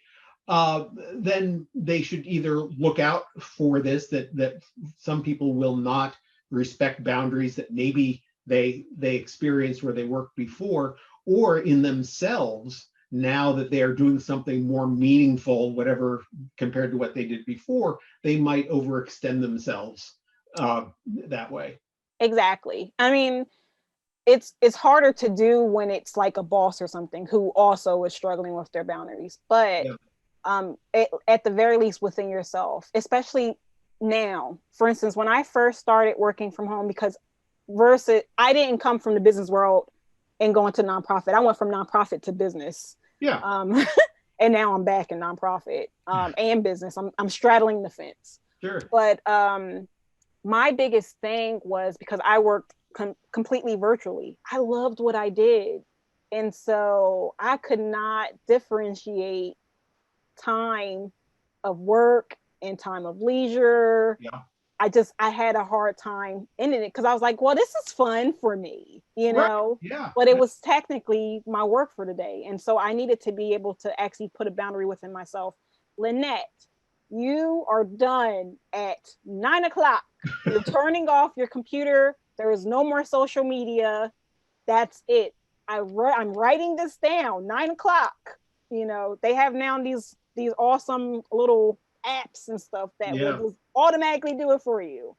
then they should either look out for this, that some people will not respect boundaries that maybe they experienced where they worked before, or in themselves, now that they are doing something more meaningful, whatever, compared to what they did before, they might overextend themselves that way. Exactly. I mean, it's harder to do when it's like a boss or something who also is struggling with their boundaries. But Yeah. At the very least within yourself, especially now. For instance, when I first started working from home, I didn't come from the business world and go into nonprofit. I went from nonprofit to business. Yeah. And now I'm back in nonprofit and business. I'm straddling the fence. Sure. But my biggest thing was, because I worked completely virtually, I loved what I did. And so I could not differentiate time of work and time of leisure. Yeah. I had a hard time ending it because I was like, well, this is fun for me, Right. Yeah. but it was technically my work for the day. And so I needed to be able to actually put a boundary within myself. Lynette, you are done at 9:00. You're turning off your computer. There is no more social media. That's it. I'm writing this down. 9:00. They have now these awesome little apps and stuff that will Yeah. just automatically do it for you.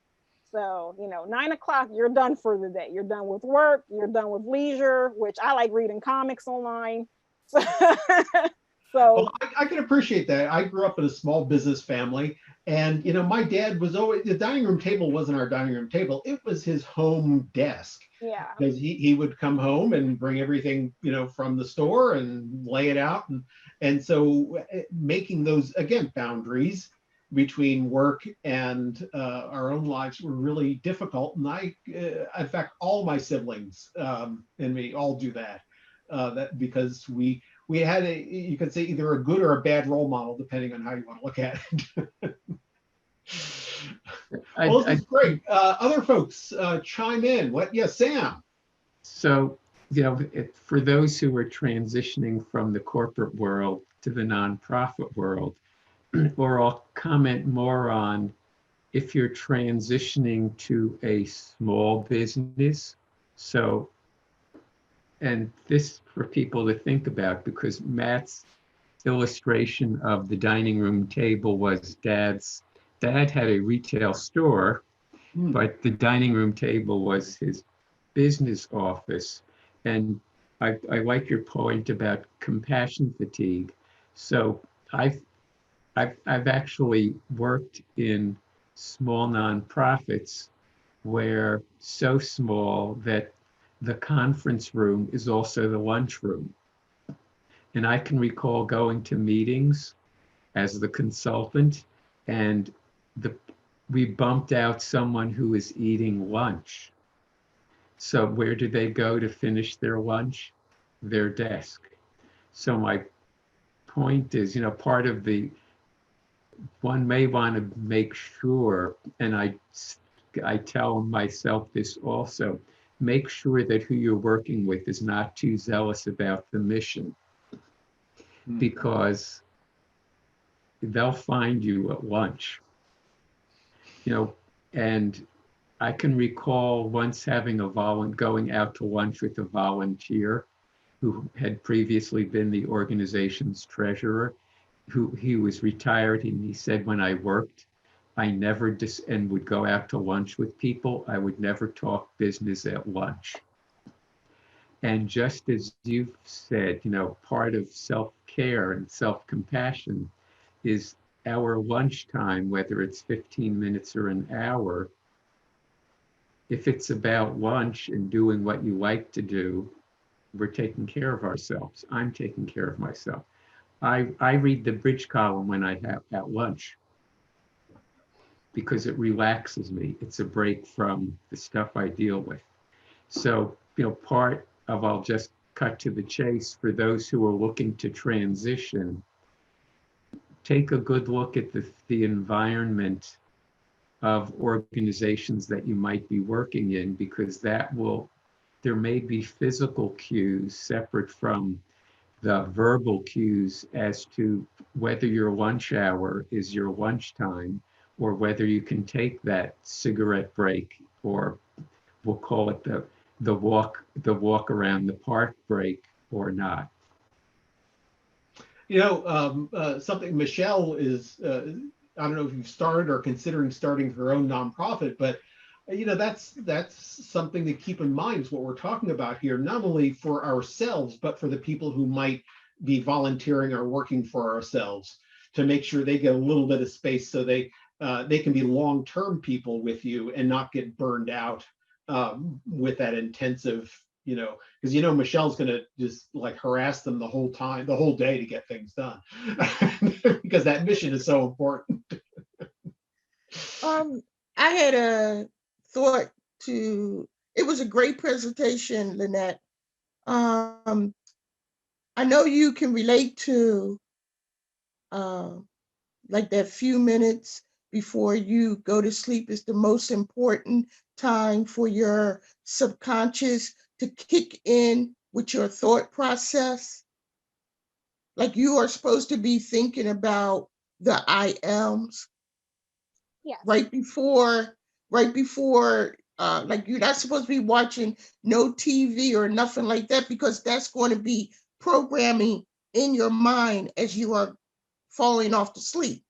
So 9:00, you're done for the day. You're done with work. You're done with leisure, which I like reading comics online. So Well, I can appreciate that. I grew up in a small business family, and my dad was always, the dining room table wasn't our dining room table; it was his home desk. yeah, Because he would come home and bring everything from the store and lay it out, and so making those, again, boundaries between work and our own lives were really difficult. And in fact, all my siblings and me all do that. That because we had you could say, either a good or a bad role model, depending on how you want to look at it. Well, this is great. Other folks chime in. Sam? So, for those who are transitioning from the corporate world to the nonprofit world, or I'll comment more on if you're transitioning to a small business. So, and this for people to think about, because Matt's illustration of the dining room table was dad had a retail store, but the dining room table was his business office. And I like your point about compassion fatigue. So I've actually worked in small nonprofits where so small that the conference room is also the lunchroom. And I can recall going to meetings as the consultant, and we bumped out someone who was eating lunch. So where did they go to finish their lunch? Their desk. So my point is, part of one may want to make sure, and I I tell myself this also. Make sure that who you're working with is not too zealous about the mission, because they'll find you at lunch, and I can recall once having going out to lunch with a volunteer who had previously been the organization's treasurer, who he was retired, and he said, when I worked, I never and would go out to lunch with people, I would never talk business at lunch. And just as you've said, part of self-care and self-compassion is our lunchtime, whether it's 15 minutes or an hour. If it's about lunch and doing what you like to do, we're taking care of ourselves. I'm taking care of myself. I read the bridge column when I have at lunch because it relaxes me. It's a break from the stuff I deal with. So, part of, I'll just cut to the chase, for those who are looking to transition, take a good look at the environment of organizations that you might be working in, because there may be physical cues separate from the verbal cues as to whether your lunch hour is your lunchtime, or whether you can take that cigarette break, or we'll call it the walk around the park break, or not. Something Michelle is, I don't know if you've started or considering starting her own nonprofit, but that's something to keep in mind, is what we're talking about here, not only for ourselves, but for the people who might be volunteering or working for ourselves, to make sure they get a little bit of space so they can be long-term people with you and not get burned out with that intensive, because Michelle's going to just like harass them the whole day to get things done because that mission is so important. I had a thought it was a great presentation, Lynette. I know you can relate to like that few minutes before you go to sleep is the most important time for your subconscious to kick in with your thought process. Like, you are supposed to be thinking about the I ams. Yes. Right before, like, you're not supposed to be watching no TV or nothing like that, because that's going to be programming in your mind as you are falling off to sleep.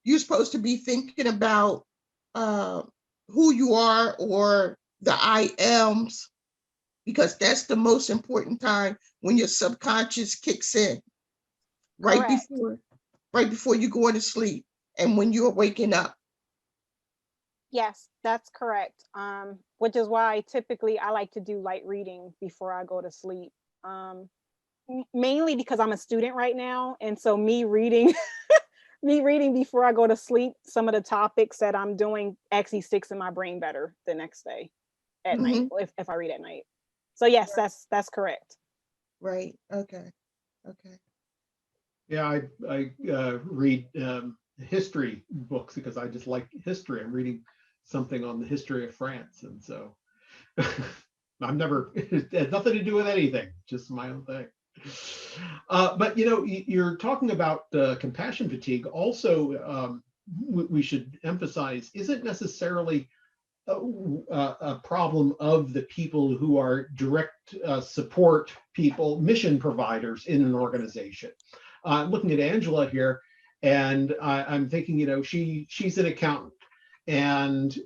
You're supposed to be thinking about who you are, or the I ams, because that's the most important time when your subconscious kicks in. Right before you go to sleep and when you're waking up. Yes, that's correct. Which is why typically I like to do light reading before I go to sleep. Mainly because I'm a student right now, and so me reading before I go to sleep, some of the topics that I'm doing actually sticks in my brain better the next day at night, if I read at night. So yes, that's correct. Right. Okay. Yeah, I read history books because I just like history. I'm reading something on the history of France, and so it had nothing to do with anything, just my own thing. But you're talking about compassion fatigue. Also, we should emphasize isn't necessarily a problem of the people who are direct support people, mission providers in an organization. I'm looking at Angela here, and I'm thinking, she's an accountant, and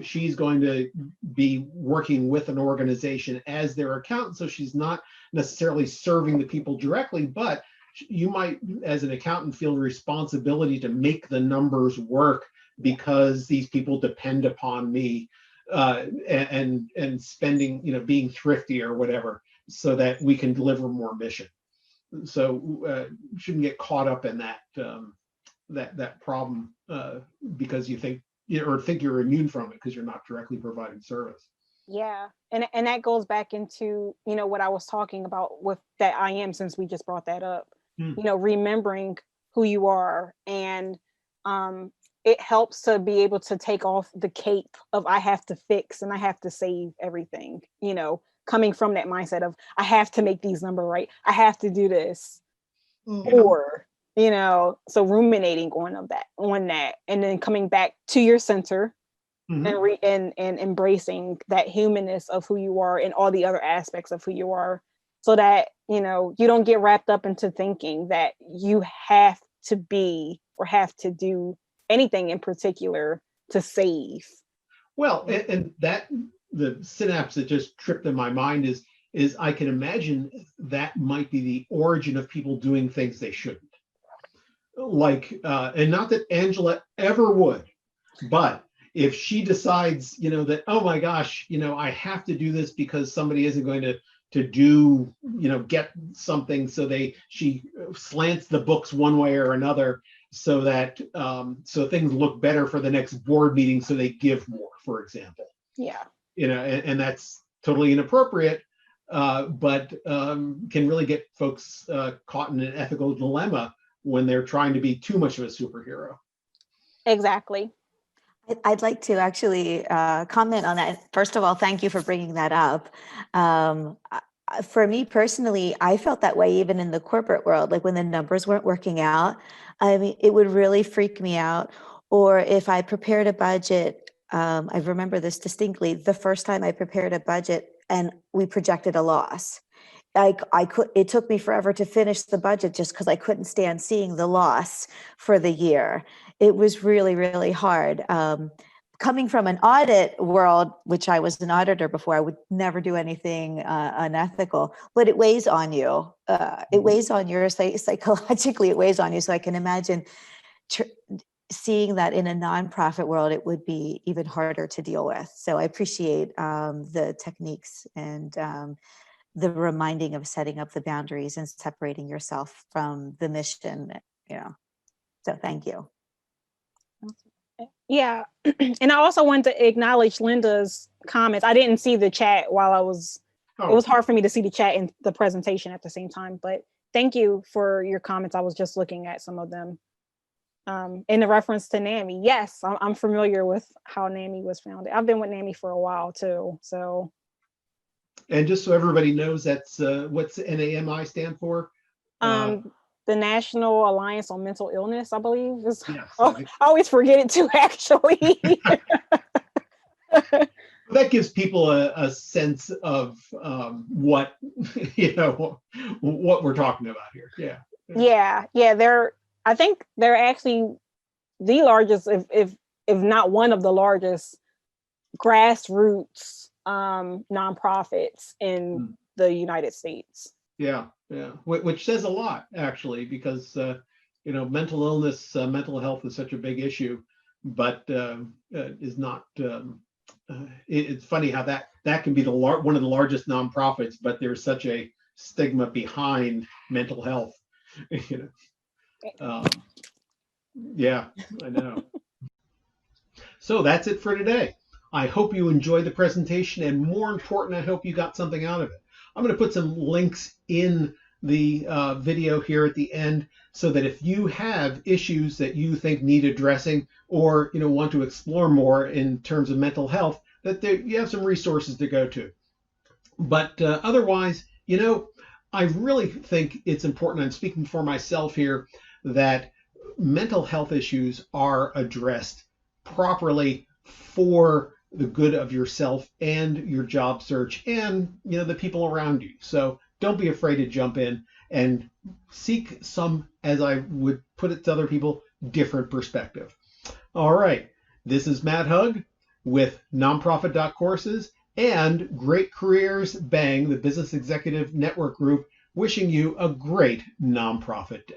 she's going to be working with an organization as their accountant. So she's not necessarily serving the people directly, but you might, as an accountant, feel the responsibility to make the numbers work because these people depend upon me, and spending, being thrifty or whatever, so that we can deliver more mission. So shouldn't get caught up in that problem because you think you're immune from it because you're not directly providing service. Yeah, and that goes back into what I was talking about with that I am, since we just brought that up. Remembering who you are, and it helps to be able to take off the cape of I have to fix and I have to save everything, coming from that mindset of I have to make these number right. I have to do this. Mhm. Or, so ruminating on that, and then coming back to your center Mhm. and embracing that humanness of who you are and all the other aspects of who you are, so that, you don't get wrapped up into thinking that you have to be or have to do anything in particular to save. Well, and that the synapse that just tripped in my mind is I can imagine that might be the origin of people doing things they shouldn't. Like, and not that Angela ever would, but if she decides, that, oh my gosh, I have to do this because somebody isn't going to do, get something, so she slants the books one way or another so that so things look better for the next board meeting, so they give more, for example. Yeah. And that's totally inappropriate, but can really get folks caught in an ethical dilemma when they're trying to be too much of a superhero. Exactly. I'd like to actually comment on that. First of all, thank you for bringing that up. For me personally, I felt that way even in the corporate world, like when the numbers weren't working out. I mean, it would really freak me out. Or if I prepared a budget, I remember this distinctly, the first time I prepared a budget and we projected a loss. It took me forever to finish the budget just because I couldn't stand seeing the loss for the year. It was really, really hard. Coming from an audit world, which I was an auditor before, I would never do anything unethical, but it weighs on you. It weighs on your psychologically, it weighs on you. So I can imagine seeing that in a nonprofit world, it would be even harder to deal with. So I appreciate the techniques and the reminding of setting up the boundaries and separating yourself from the mission, So thank you. Yeah. And I also wanted to acknowledge Linda's comments. I didn't see the chat it was hard for me to see the chat and the presentation at the same time, but thank you for your comments. I was just looking at some of them. In the reference to NAMI, yes, I'm familiar with how NAMI was founded. I've been with NAMI for a while too, so. And just so everybody knows, that's what's NAMI stand for? The National Alliance on Mental Illness, I believe. Yes, I always forget it too, actually. That gives people a sense of what what we're talking about here. Yeah. I think they're actually the largest, if not one of the largest grassroots nonprofits in the United States. Yeah, which says a lot, actually, because mental illness, mental health is such a big issue, but is not. It's funny how that can be one of the largest nonprofits, but there's such a stigma behind mental health. Yeah, I know. So that's it for today. I hope you enjoyed the presentation, and more important, I hope you got something out of it. I'm going to put some links in the video here at the end, so that if you have issues that you think need addressing, or want to explore more in terms of mental health, that you have some resources to go to. But otherwise, I really think it's important, I'm speaking for myself here, that mental health issues are addressed properly for the good of yourself and your job search and the people around you. So don't be afraid to jump in and seek some, as I would put it to other people, different perspective. All right, this is Matt Hugg with Nonprofit.Courses and Great Careers BENG, the Business Executive Network Group, wishing you a great nonprofit day.